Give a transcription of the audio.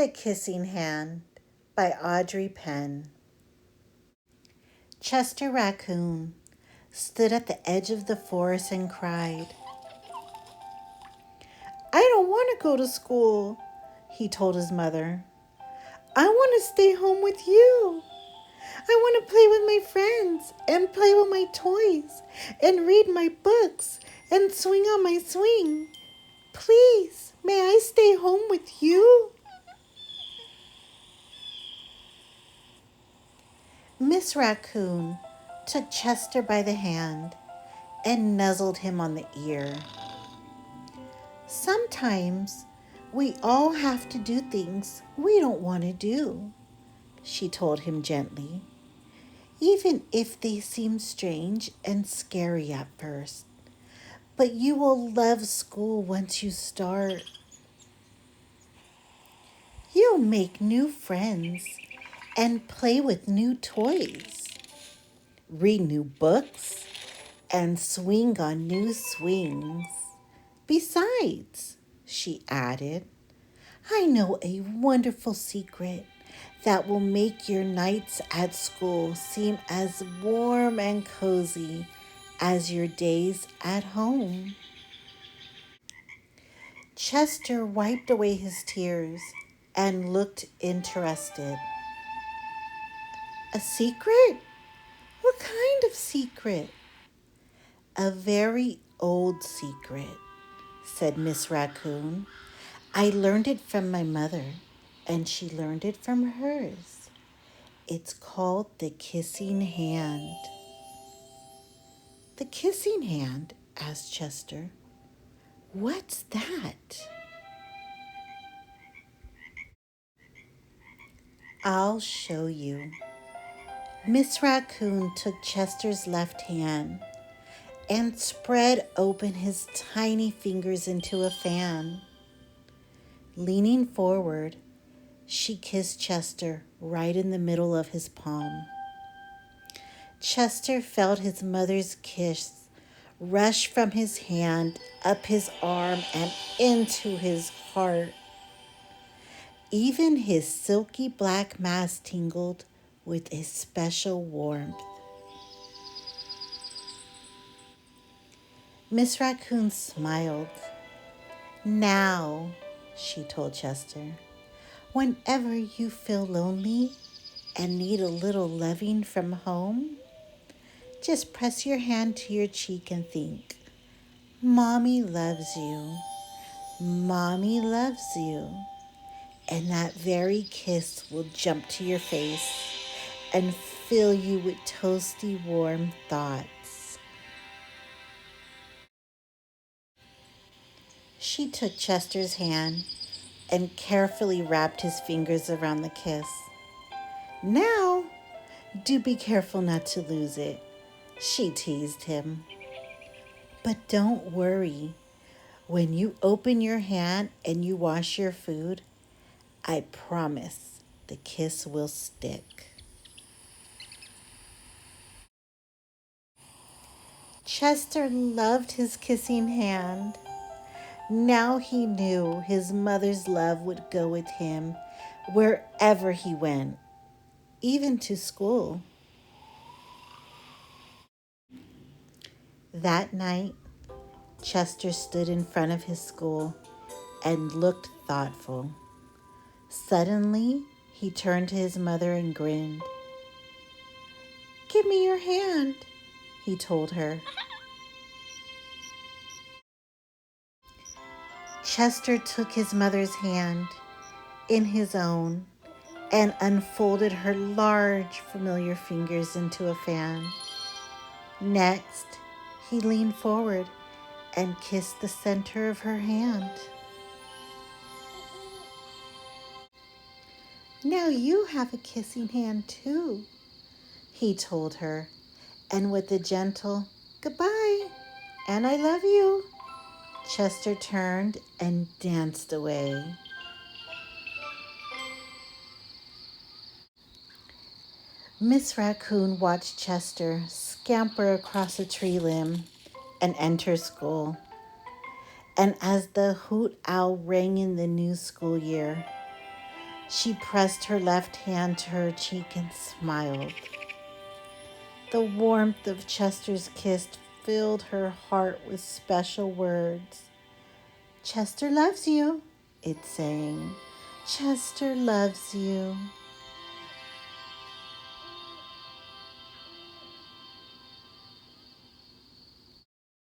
The Kissing Hand by Audrey Penn. Chester Raccoon stood at the edge of the forest and cried. "I don't want to go to school," he told his mother. "I want to stay home with you. I want to play with my friends and play with my toys and read my books and swing on my swing. Please, may I stay home with you?" Miss Raccoon took Chester by the hand and nuzzled him on the ear. "Sometimes we all have to do things we don't want to do," she told him gently, "even if they seem strange and scary at first. But you will love school once you start. You'll make new friends and play with new toys, read new books, and swing on new swings. Besides," she added, "I know a wonderful secret that will make your nights at school seem as warm and cozy as your days at home." Chester wiped away his tears and looked interested. "A secret? What kind of secret?" "A very old secret," said Miss Raccoon. "I learned it from my mother, and she learned it from hers. It's called the Kissing Hand." "The Kissing Hand?" asked Chester. "What's that?" "I'll show you." Miss Raccoon took Chester's left hand and spread open his tiny fingers into a fan. Leaning forward, she kissed Chester right in the middle of his palm. Chester felt his mother's kiss rush from his hand up his arm and into his heart. Even his silky black mask tingled with a special warmth. Miss Raccoon smiled. "Now," she told Chester, "whenever you feel lonely and need a little loving from home, just press your hand to your cheek and think, 'Mommy loves you. Mommy loves you.' And that very kiss will jump to your face and fill you with toasty, warm thoughts." She took Chester's hand and carefully wrapped his fingers around the kiss. "Now, do be careful not to lose it," she teased him. "But don't worry. When you open your hand and you wash your food, I promise the kiss will stick." Chester loved his kissing hand. Now he knew his mother's love would go with him wherever he went, even to school. That night, Chester stood in front of his school and looked thoughtful. Suddenly, he turned to his mother and grinned. "Give me your hand," he told her. Chester took his mother's hand in his own and unfolded her large, familiar fingers into a fan. Next, he leaned forward and kissed the center of her hand. "Now you have a kissing hand too," he told her, and with a gentle "Goodbye and I love you," Chester turned and danced away. Miss Raccoon watched Chester scamper across a tree limb and enter school. And as the hoot owl rang in the new school year, She pressed her left hand to her cheek and smiled. The warmth of Chester's kiss filled her heart with special words. Chester loves you, it sang. Chester loves you.